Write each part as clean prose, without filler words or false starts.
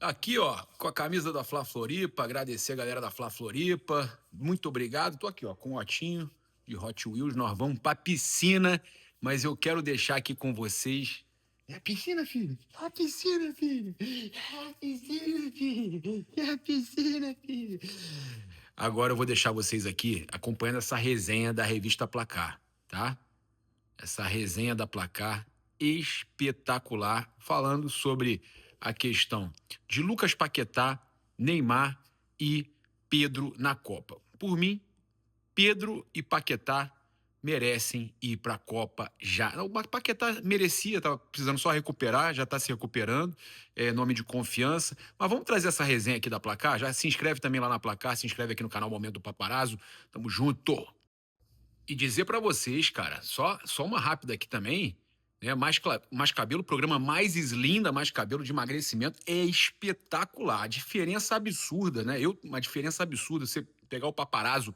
Aqui, ó, com a camisa da Fla Floripa, agradecer a galera da Fla Floripa. Muito obrigado. Tô aqui, ó, com o Otinho de Hot Wheels. Nós vamos pra piscina, mas eu quero deixar aqui com vocês. É a piscina, filho. É a piscina, filho. É a piscina, filho. É a piscina, filho. Agora eu vou deixar vocês aqui acompanhando essa resenha da revista Placar, tá? Essa resenha da Placar espetacular, falando sobre a questão de Lucas Paquetá, Neymar e Pedro na Copa. Por mim, Pedro e Paquetá merecem ir para a Copa já. O Paquetá merecia, estava precisando só recuperar, já está se recuperando, nome de confiança. Mas vamos trazer essa resenha aqui da Placar. Já se inscreve também lá na Placar, se inscreve aqui no canal Momento do Paparazzo. Tamo junto! E dizer para vocês, cara, só uma rápida aqui também, né? Mais Cabelo, programa Mais Slim da Mais Cabelo de emagrecimento é espetacular. A diferença absurda, né? Uma diferença absurda. Você pegar o Paparazzo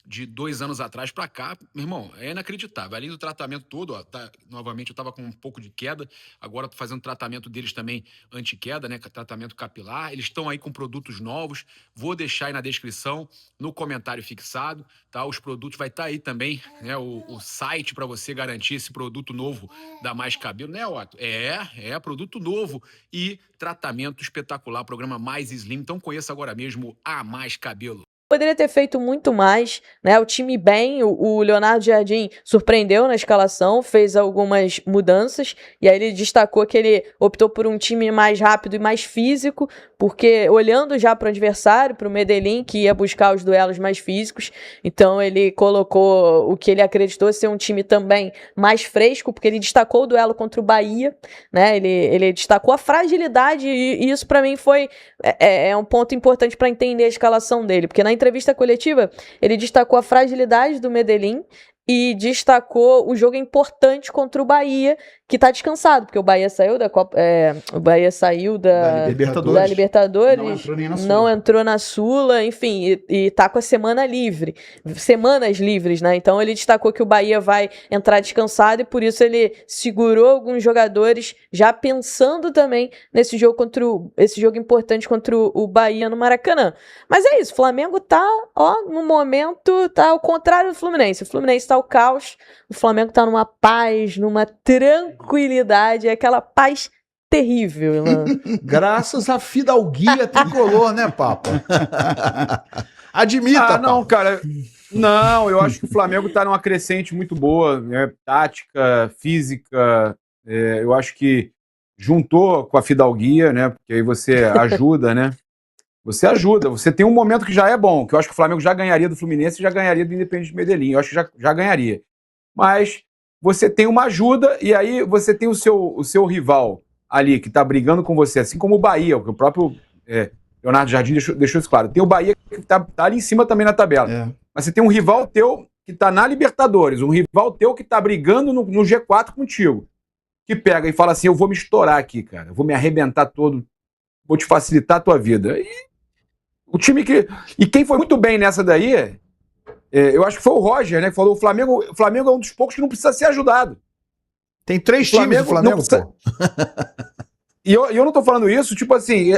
de 2 anos atrás para cá, meu irmão, é inacreditável. Além do tratamento todo, ó, novamente eu estava com um pouco de queda, agora tô fazendo tratamento deles também anti-queda, né? Tratamento capilar. Eles estão aí com produtos novos. Vou deixar aí na descrição, no comentário fixado, tá? Os produtos vai estar aí também, né? O site para você garantir esse produto novo da Mais Cabelo, né, Otto? É produto novo e tratamento espetacular, programa Mais Slim. Então conheça agora mesmo a Mais Cabelo. Poderia ter feito muito mais, né? O time bem, o Leonardo Jardim surpreendeu na escalação, fez algumas mudanças, e aí ele destacou que ele optou por um time mais rápido e mais físico, porque olhando já para o adversário, para o Medellín, que ia buscar os duelos mais físicos, então ele colocou o que ele acreditou ser um time também mais fresco, porque ele destacou o duelo contra o Bahia, né? Ele destacou a fragilidade, e isso para mim foi um ponto importante para entender a escalação dele, porque na entrevista coletiva, ele destacou a fragilidade do Medellín e destacou o jogo importante contra o Bahia, que tá descansado, porque o Bahia saiu da Copa, o Bahia saiu da Libertadores, não entrou na Sula, enfim, e tá com a semanas livres, né? Então ele destacou que o Bahia vai entrar descansado e por isso ele segurou alguns jogadores, já pensando também nesse jogo esse jogo importante contra o Bahia no Maracanã. Mas é isso, o Flamengo tá, ó, no momento, tá ao contrário do Fluminense. O Fluminense tá o caos, o Flamengo tá numa paz, numa tranquilidade, é aquela paz terrível, Ilan. Graças à fidalguia tricolor, né, Papa? Admita, não, cara. Não, eu acho que o Flamengo tá numa crescente muito boa, né? Tática, física. Eu acho que juntou com a fidalguia, né? Porque aí você ajuda, né? Você ajuda. Você tem um momento que já é bom, que eu acho que o Flamengo já ganharia do Fluminense e já ganharia do Independente Medellín. Eu acho que já ganharia. Mas você tem uma ajuda e aí você tem o seu rival ali que tá brigando com você, assim como o Bahia, o próprio Leonardo Jardim deixou isso claro. Tem o Bahia que tá ali em cima também na tabela. Mas você tem um rival teu que tá na Libertadores, um rival teu que tá brigando no G4 contigo, que pega e fala assim, eu vou me estourar aqui, cara, eu vou me arrebentar todo, vou te facilitar a tua vida. E o time que... E quem foi muito bem nessa daí, eu acho que foi o Roger, né, que falou, o Flamengo é um dos poucos que não precisa ser ajudado. Tem 3 times do Flamengo, precisa... pô. E eu não tô falando isso, tipo assim,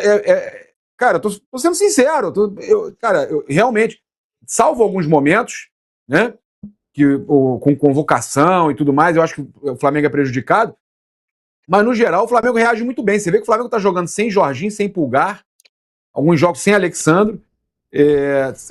cara, eu tô sendo sincero, eu realmente, salvo alguns momentos, né, com convocação e tudo mais, eu acho que o Flamengo é prejudicado, mas no geral o Flamengo reage muito bem. Você vê que o Flamengo tá jogando sem Jorginho, sem Pulgar, alguns jogos sem Alexandro,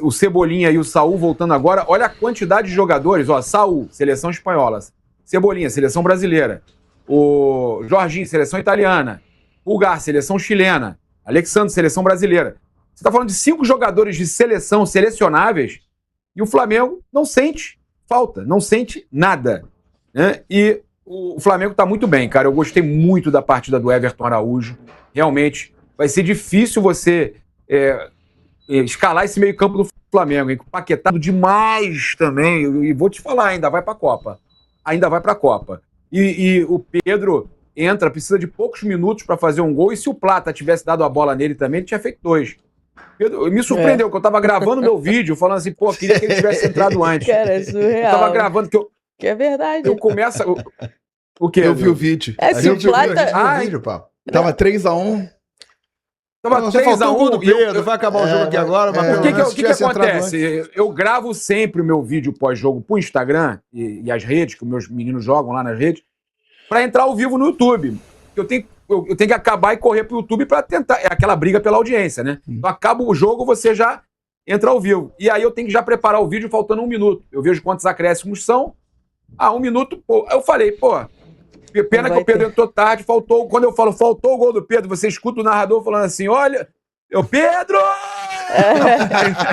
o Cebolinha e o Saúl voltando agora. Olha a quantidade de jogadores, ó, Saúl, seleção espanhola, Cebolinha, seleção brasileira, o Jorginho, seleção italiana, Pulgar, seleção chilena, Alexandre, seleção brasileira. Você tá falando de 5 jogadores de seleção selecionáveis e o Flamengo não sente falta, não sente nada, né? E o Flamengo tá muito bem, cara. Eu gostei muito da partida do Everton Araújo. Realmente vai ser difícil você escalar esse meio campo do Flamengo, hein? Paquetado demais também. E vou te falar, ainda vai pra Copa. E o Pedro precisa de poucos minutos para fazer um gol. E se o Plata tivesse dado a bola nele também, ele tinha feito 2. Pedro, me surpreendeu, que eu tava gravando meu vídeo, falando assim, pô, queria que ele tivesse entrado antes. Cara, é surreal. Eu tava gravando, que é verdade. Eu começo... O quê? Eu vi o vídeo. Se o Plata... Vídeo, pá. Tava 3-1. Tava Só faltou o gol 3-1 do Pedro, vai acabar o jogo aqui agora, mas pelo O que menos se tivesse entrado antes. acontece? Eu gravo sempre o meu vídeo pós-jogo pro Instagram e as redes, que os meus meninos jogam lá nas redes, pra entrar ao vivo no YouTube. Eu tenho que acabar e correr pro YouTube pra tentar. É aquela briga pela audiência, né? Então acaba o jogo, você já entra ao vivo. E aí eu tenho que já preparar o vídeo faltando 1 minuto. Eu vejo quantos acréscimos são. 1 minuto, pô. Eu falei, pô, pena que o Pedro entrou tarde, faltou. Quando eu falo faltou o gol do Pedro, você escuta o narrador falando assim: olha, Pedro!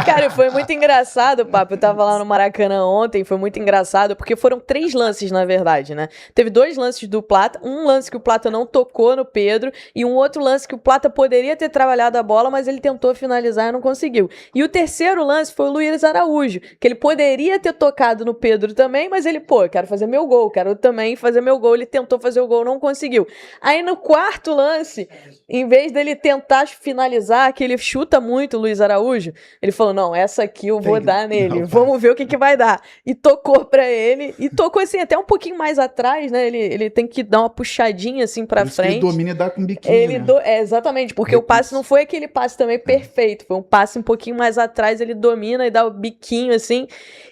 Cara, foi muito engraçado, Papo. Eu tava lá no Maracanã ontem, foi muito engraçado, porque foram 3 lances, na verdade, né? Teve 2 lances do Plata, um lance que o Plata não tocou no Pedro, e um outro lance que o Plata poderia ter trabalhado a bola, mas ele tentou finalizar e não conseguiu. E o terceiro lance foi o Luiz Araújo, que ele poderia ter tocado no Pedro também, mas ele, pô, quero fazer meu gol, quero também fazer meu gol. Ele tentou fazer o gol, não conseguiu. Aí no quarto lance, em vez dele tentar finalizar, que ele chuta muito o Luiz Araújo, ele falou, não, essa aqui eu vou dar nele, não, vamos ver o que vai dar. E tocou pra ele, e tocou assim, até um pouquinho mais atrás, né, ele tem que dar uma puxadinha assim pra frente. Ele domina e dá com biquinho, né? Exatamente, porque o passe não foi aquele passe também perfeito, foi um passe um pouquinho mais atrás, ele domina e dá o biquinho assim,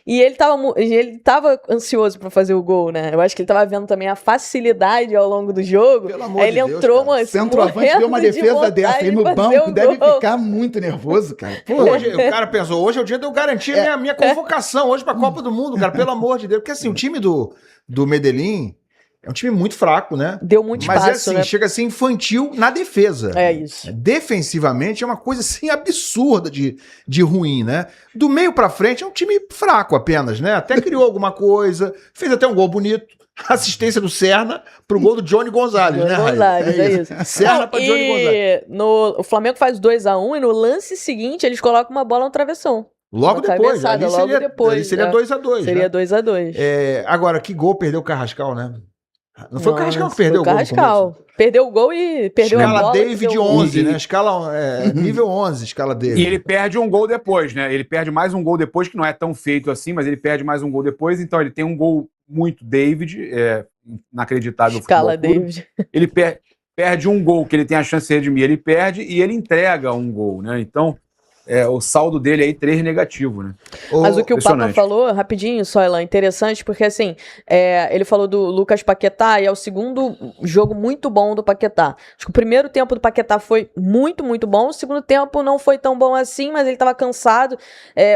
e ele tava ansioso pra fazer o gol, né, eu acho que ele tava vendo também a facilidade ao longo do jogo. Pelo amor aí de ele Deus, entrou, cara. mano, Centroavante deu uma defesa dessa aí no banco, deve ficar muito nervoso, cara. Pô, hoje, o cara pensou, hoje é o dia de eu garantir minha convocação hoje pra Copa do Mundo, cara, pelo amor de Deus. Porque assim, o time do Medellín é um time muito fraco, né? Deu muito espaço, mas é assim, né? chega a ser infantil na defesa. É isso. Defensivamente é uma coisa assim absurda de ruim, né? Do meio pra frente é um time fraco apenas, né? Até criou alguma coisa, fez até um gol bonito. Assistência do Serna pro gol do Johnny Gonzalez, né, Gonzalez, é isso. Serna pra Johnny Gonzalez. O Flamengo faz 2-1 e no lance seguinte eles colocam uma bola no travessão. Logo depois, ali seria 2-2. Seria 2-2. Agora, que gol perdeu o Carrascal, né? Não foi o Carrascal que perdeu o gol. Carrascal. Perdeu o gol e perdeu a bola. Escala David 11, né? Escala nível 11, escala David. E ele perde um gol depois, né? Ele perde mais um gol depois, que não é tão feito assim, mas ele perde mais um gol depois. Então ele tem um gol muito David, inacreditável. Escala David. Ele perde um gol que ele tem a chance de redimir, ele perde e ele entrega um gol, né? Então o saldo dele aí 3 negativo, né? Mas o que o Papa falou, rapidinho, só, Elan, interessante, porque assim, ele falou do Lucas Paquetá e é o segundo jogo muito bom do Paquetá. Acho que o primeiro tempo do Paquetá foi muito, muito bom, o segundo tempo não foi tão bom assim, mas ele tava cansado.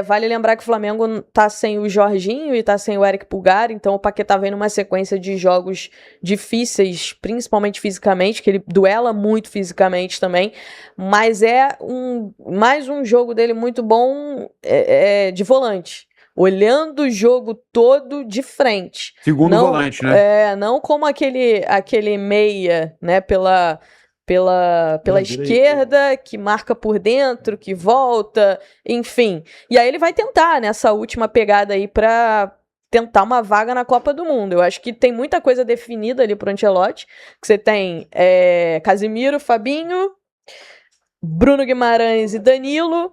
Vale lembrar que o Flamengo tá sem o Jorginho e tá sem o Eric Pulgar, então o Paquetá vem numa sequência de jogos difíceis, principalmente fisicamente, que ele duela muito fisicamente também, mas mais um jogo dele muito bom de volante, olhando o jogo todo de frente. Segundo volante, né? Não como aquele meia, né, pela esquerda, que marca por dentro, que volta, enfim. E aí ele vai tentar nessa última pegada aí pra tentar uma vaga na Copa do Mundo. Eu acho que tem muita coisa definida ali pro Ancelotti, que você tem Casimiro, Fabinho, Bruno Guimarães e Danilo,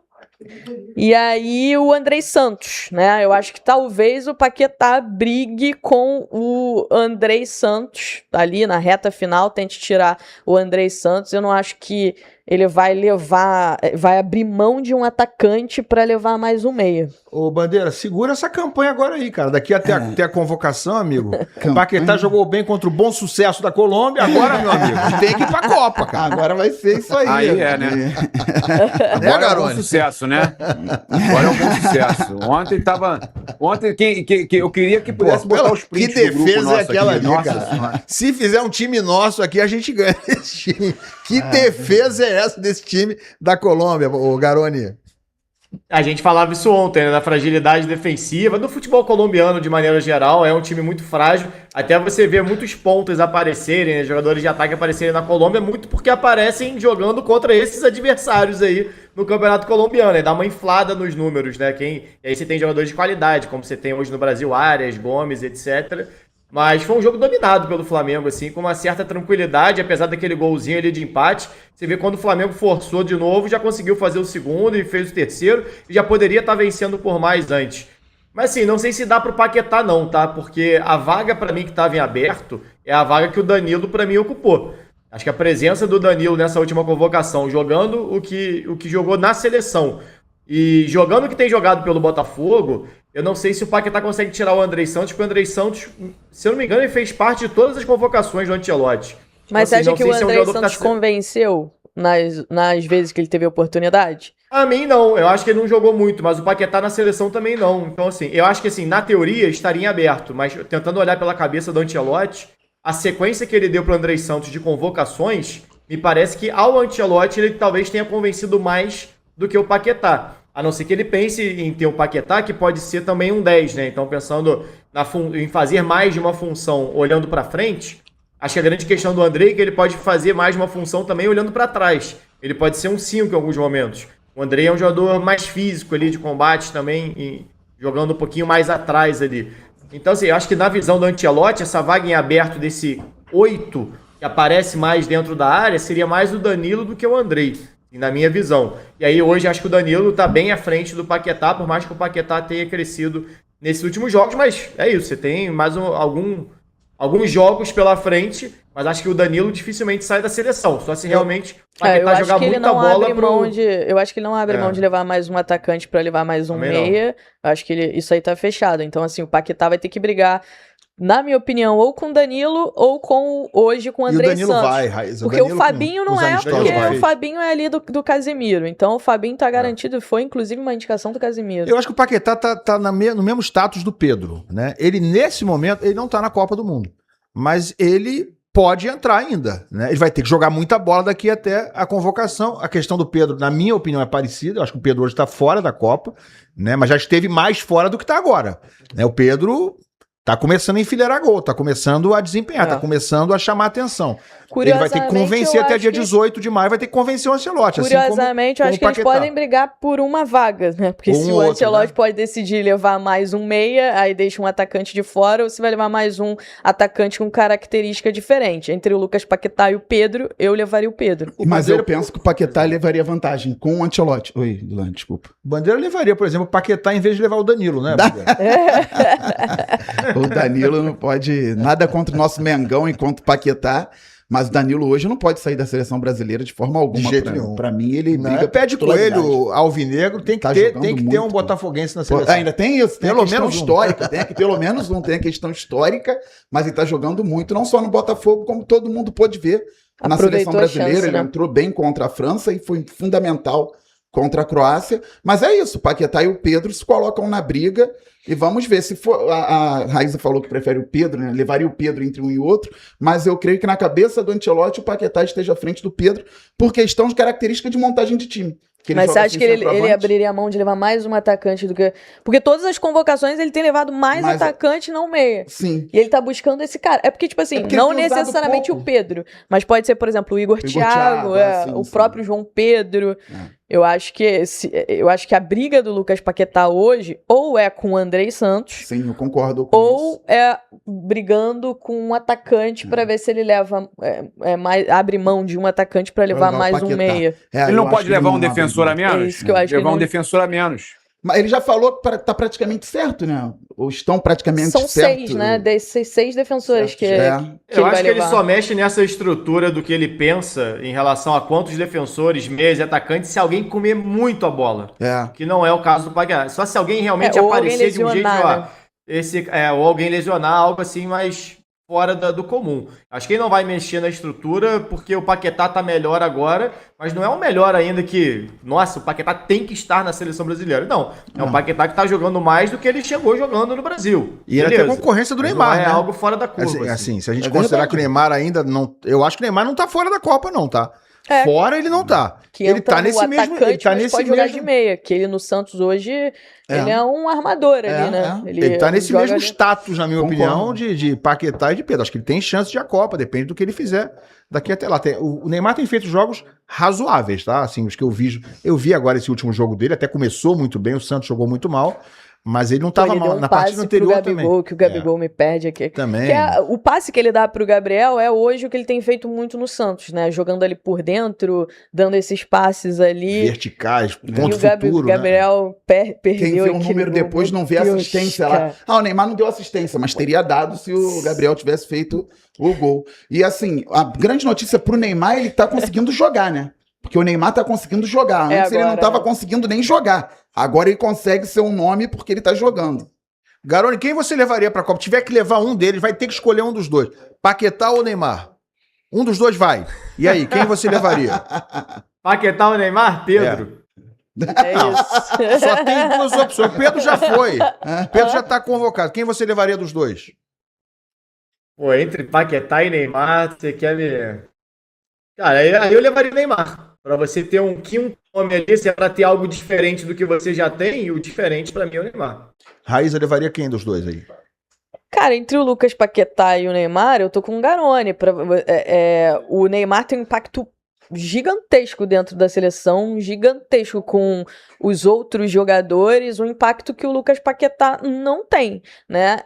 e aí o Andrei Santos, né? Eu acho que talvez o Paquetá brigue com o Andrei Santos ali na reta final, tente tirar o Andrei Santos. Eu não acho que ele vai abrir mão de um atacante para levar mais um meia. Ô, Bandeira, segura essa campanha agora aí, cara. Daqui até a convocação, amigo. O Paquetá jogou bem contra o Bom Sucesso da Colômbia. Agora, meu amigo, tem que ir pra Copa, cara. Agora vai ser isso aí. Aí né? Agora é um bom sucesso, né? Agora é um bom sucesso. Ontem eu queria que pudesse botar os prints. Que defesa é aquela ali, cara? Se fizer um time nosso aqui, a gente ganha esse time. Que defesa é essa desse time da Colômbia, o Garoni? A gente falava isso ontem, né, da fragilidade defensiva do futebol colombiano de maneira geral. É um time muito frágil. Até você vê muitos pontos aparecerem, né, jogadores de ataque aparecerem na Colômbia, muito porque aparecem jogando contra esses adversários aí no Campeonato Colombiano. Dá uma inflada nos números, né? E aí você tem jogadores de qualidade, como você tem hoje no Brasil, Arias, Gomes, etc. Mas foi um jogo dominado pelo Flamengo, assim, com uma certa tranquilidade, apesar daquele golzinho ali de empate. Você vê quando o Flamengo forçou de novo, já conseguiu fazer o segundo e fez o terceiro, e já poderia estar vencendo por mais antes. Mas assim, não sei se dá pro Paquetá não, tá? Porque a vaga pra mim que estava em aberto é a vaga que o Danilo pra mim ocupou. Acho que a presença do Danilo nessa última convocação, jogando o que jogou na seleção e jogando o que tem jogado pelo Botafogo, eu não sei se o Paquetá consegue tirar o Andrei Santos, porque o Andrei Santos, se eu não me engano, ele fez parte de todas as convocações do Ancelotti. Mas você acha que o Andrei Santos convenceu nas vezes que ele teve oportunidade? A mim não, eu acho que ele não jogou muito, mas o Paquetá na seleção também não. Então assim, eu acho que assim, na teoria estaria em aberto, mas tentando olhar pela cabeça do Ancelotti, a sequência que ele deu para o Andrei Santos de convocações, me parece que ao Ancelotti ele talvez tenha convencido mais do que o Paquetá. A não ser que ele pense em ter o Paquetá, que pode ser também um 10, né? Então pensando em fazer mais de uma função olhando para frente, acho que a grande questão do Andrei é que ele pode fazer mais de uma função também olhando para trás. Ele pode ser um 5 em alguns momentos. O Andrei é um jogador mais físico ali de combate também, e jogando um pouquinho mais atrás ali. Então, assim, eu acho que na visão do Ancelotti, essa vaga em aberto desse 8 que aparece mais dentro da área seria mais o Danilo do que o Andrei, na minha visão. E aí hoje acho que o Danilo está bem à frente do Paquetá, por mais que o Paquetá tenha crescido nesses últimos jogos, mas é isso, você tem mais alguns jogos pela frente, mas acho que o Danilo dificilmente sai da seleção, só se realmente o Paquetá jogar muita bola eu acho que ele não abre mão de levar mais um atacante para levar mais um meia. Eu acho que isso aí tá fechado. Então, assim, o Paquetá vai ter que brigar, na minha opinião, ou com o Danilo ou hoje com o Andrei Santos. Vai, Raiz. Porque o Fabinho não é, porque o Fabinho é ali do Casemiro. Então o Fabinho tá garantido, foi inclusive uma indicação do Casemiro. Eu acho que o Paquetá tá no mesmo status do Pedro, né? Ele, nesse momento, ele não tá na Copa do Mundo. Mas ele pode entrar ainda, né? Ele vai ter que jogar muita bola daqui até a convocação. A questão do Pedro, na minha opinião, é parecida. Eu acho que o Pedro hoje tá fora da Copa, né? Mas já esteve mais fora do que tá agora, né? O Pedro tá começando a enfileirar gol, tá começando a desempenhar, tá começando a chamar a atenção. Ele vai ter que convencer até dia 18 de maio, vai ter que convencer o Ancelotti. Curiosamente, eu acho que eles podem brigar por uma vaga, né? Porque se o Ancelotti pode decidir levar mais um meia, aí deixa um atacante de fora, ou se vai levar mais um atacante com característica diferente. Entre o Lucas Paquetá e o Pedro, eu levaria o Pedro. Mas eu penso que o Paquetá levaria vantagem com o Ancelotti. Oi, Dulan, desculpa. O Bandeira levaria, por exemplo, o Paquetá em vez de levar o Danilo, né? O Danilo não pode... Nada contra o nosso Mengão enquanto o Paquetá... Mas o Danilo hoje não pode sair da seleção brasileira de forma alguma. De jeito nenhum. Pra mim, ele briga pé de coelho alvinegro, tem que ter um botafoguense na seleção. Ainda tem isso, tem pelo menos histórica, tem aqui pelo menos tem a questão histórica, mas ele tá jogando muito, não só no Botafogo, como todo mundo pôde ver na seleção brasileira. Chance, né? Ele entrou bem contra a França e foi fundamental contra a Croácia, mas é isso, o Paquetá e o Pedro se colocam na briga e vamos ver, se for, a Raíssa falou que prefere o Pedro, né? Levaria o Pedro entre um e outro, mas eu creio que na cabeça do Ancelotti o Paquetá esteja à frente do Pedro por questão de característica de montagem de time. Mas você acha que ele abriria a mão de levar mais um atacante do que... Porque todas as convocações ele tem levado mais atacante, não meia. Sim. E ele tá buscando esse cara. É porque, tipo assim, não necessariamente o Pedro, mas pode ser, por exemplo, o Igor Thiago, o próprio João Pedro. Eu acho que a briga do Lucas Paquetá hoje ou é com o Andrei Santos. Sim, eu concordo com ou isso. É brigando com um atacante para ver se ele leva abre mão de um atacante para levar mais um meia. Ele não pode levar um defensor a menos? É isso que eu acho. Levar um defensor a menos. Mas ele já falou que tá praticamente certo, né? Ou estão praticamente certos. São 6, né? Desses 6 defensores que eu acho que ele só mexe nessa estrutura do que ele pensa em relação a quantos defensores, meias e atacantes se alguém comer muito a bola. Que não é o caso do Paquetá. Só se alguém realmente aparecer de um jeito, ou alguém lesionar, algo assim, mas fora do comum. Acho que ele não vai mexer na estrutura porque o Paquetá tá melhor agora, mas não é o melhor ainda que, nossa, o Paquetá tem que estar na seleção brasileira. Não, é o Paquetá que tá jogando mais do que ele chegou jogando no Brasil. E ele tem concorrência do Neymar, né? É algo fora da curva. Assim, se a gente considerar que o Neymar ainda não... Eu acho que o Neymar não tá fora da Copa, não, tá? Fora ele não tá. Ele tá nesse mesmo... Ele tá nesse pode jogar de meia, que ele no Santos hoje... Ele é um armador ali, né? Ele tá nesse mesmo status, na minha opinião, de Paquetá e de Pedro. Acho que ele tem chance de a Copa, depende do que ele fizer daqui até lá. O Neymar tem feito jogos razoáveis, tá? Assim, os que eu vi agora esse último jogo dele, até começou muito bem, o Santos jogou muito mal, Mas ele não estava mal. Na partida anterior também. Que o Gabigol me perde aqui. Também. O passe que ele dá pro Gabriel é hoje o que ele tem feito muito no Santos, né? Jogando ali por dentro, dando esses passes ali. Verticais, contra o futuro, o Gabriel perdeu. Quem vê o número depois não vê assistência lá. O Neymar não deu assistência, mas teria dado se o Gabriel tivesse feito o gol. E assim, a grande notícia pro Neymar, ele tá conseguindo jogar, né? Porque o Neymar tá conseguindo jogar. Antes agora, ele não tava conseguindo nem jogar. Agora ele consegue ser um nome porque ele tá jogando. Garoni, quem você levaria pra Copa? Tiver que levar um deles, vai ter que escolher um dos dois. Paquetá ou Neymar? Um dos dois vai. E aí, quem você levaria? Paquetá ou Neymar? Pedro. É isso. Só tem duas opções. O Pedro já foi. O Pedro já tá convocado. Quem você levaria dos dois? Pô, entre Paquetá e Neymar, você quer me... Cara, aí eu levaria o Neymar. Pra você ter um nome ali, se é pra ter algo diferente do que você já tem, e o diferente pra mim é o Neymar. Raíza levaria quem dos dois aí? Cara, entre o Lucas Paquetá e o Neymar, eu tô com o Garoni. O Neymar tem um impacto gigantesco dentro da seleção, gigantesco com os outros jogadores, um impacto que o Lucas Paquetá não tem, né?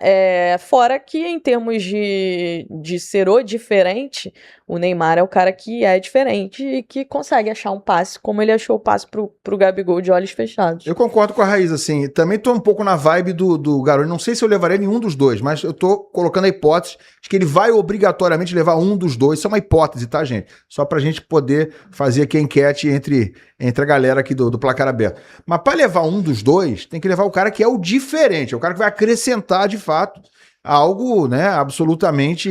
Fora que em termos de ser o diferente, o Neymar é o cara que é diferente e que consegue achar um passe, como ele achou o passe pro Gabigol de olhos fechados. Eu concordo com a Raíza, assim, também tô um pouco na vibe do Garoni, não sei se eu levaria nenhum dos dois, mas eu tô colocando a hipótese de que ele vai obrigatoriamente levar um dos dois, isso é uma hipótese, tá, gente? Só pra gente poder fazer aqui a enquete entre a galera aqui do Placar Aberto. Mas para levar um dos dois, tem que levar o cara que é o diferente, é o cara que vai acrescentar, de fato, algo, né, absolutamente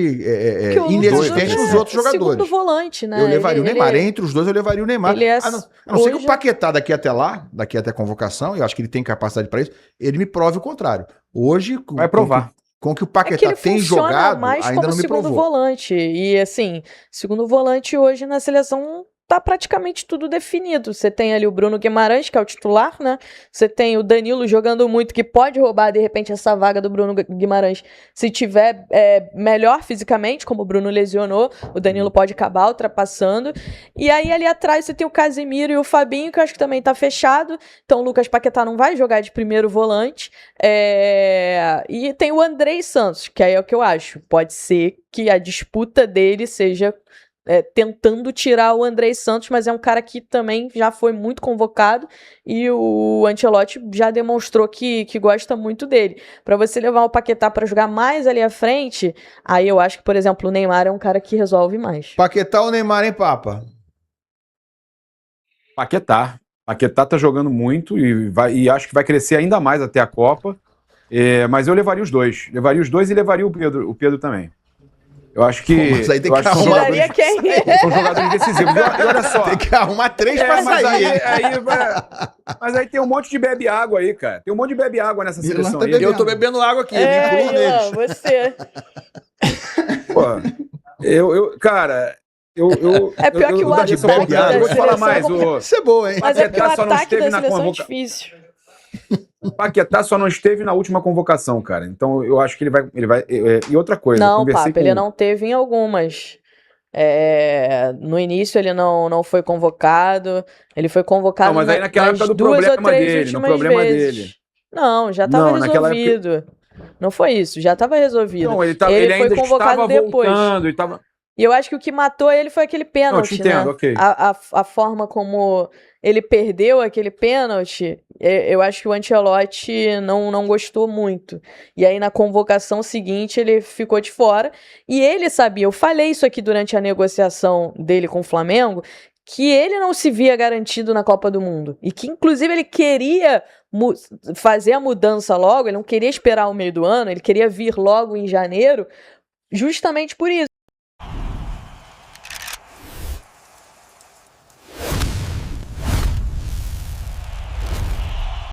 inexistente nos outros jogadores. Segundo volante, né? Eu levaria o Neymar. Entre os dois, eu levaria o Neymar. A não ser que o Paquetá daqui até a convocação, eu acho que ele tem capacidade para isso, ele me prove o contrário. Hoje... Vai provar. Com que o Paquetá tem jogado, mais ainda como não me provou. segundo volante. E assim, segundo volante hoje na seleção tá praticamente tudo definido. Você tem ali o Bruno Guimarães, que é o titular, né? Você tem o Danilo jogando muito, que pode roubar, de repente, essa vaga do Bruno Guimarães. Se tiver melhor fisicamente, como o Bruno lesionou, o Danilo pode acabar ultrapassando. E aí, ali atrás, você tem o Casemiro e o Fabinho, que eu acho que também tá fechado. Então, o Lucas Paquetá não vai jogar de primeiro volante. E tem o Andrei Santos, que aí é o que eu acho. Pode ser que a disputa dele seja... tentando tirar o Andrei Santos, mas é um cara que também já foi muito convocado e o Ancelotti já demonstrou que gosta muito dele. Para você levar o Paquetá para jogar mais ali à frente, aí eu acho que, por exemplo, o Neymar é um cara que resolve mais. Paquetá ou Neymar, hein, Papa? Paquetá. Paquetá tá jogando muito e acho que vai crescer ainda mais até a Copa, mas eu levaria os dois. Levaria os dois e levaria o Pedro também. Eu acho que... Mas aí tem que arrumar tiraria quem? São jogadores decisivos. E olha só... Tem que arrumar três pra sair. Mas aí tem um monte de bebe água aí, cara. Tem um monte de bebe água nessa seleção aí. Eu tô bebendo água aqui, me incluo neles. Você. Pô, cara... É pior que o ataque da seleção... Eu vou te falar mais. Isso é bom, hein? Mas é que o ataque da seleção é difícil. O Paquetá só não esteve na última convocação, cara. Então eu acho que ele vai. E outra coisa. Não, Papo, ele não teve em algumas. No início ele não foi convocado. Ele foi convocado. Não, mas aí naquela época do problema dele. No problema dele. Não, já estava resolvido. Época... Não foi isso, já estava resolvido. Não, ele foi ainda convocado estava depois. Voltando. Ele tava... E eu acho que o que matou ele foi aquele pênalti, não, eu te entendo, né? ok. A forma como ele perdeu aquele pênalti, eu acho que o Ancelotti não gostou muito. E aí na convocação seguinte ele ficou de fora. E ele sabia, eu falei isso aqui durante a negociação dele com o Flamengo, que ele não se via garantido na Copa do Mundo. E que inclusive ele queria fazer a mudança logo, ele não queria esperar o meio do ano, ele queria vir logo em janeiro, justamente por isso.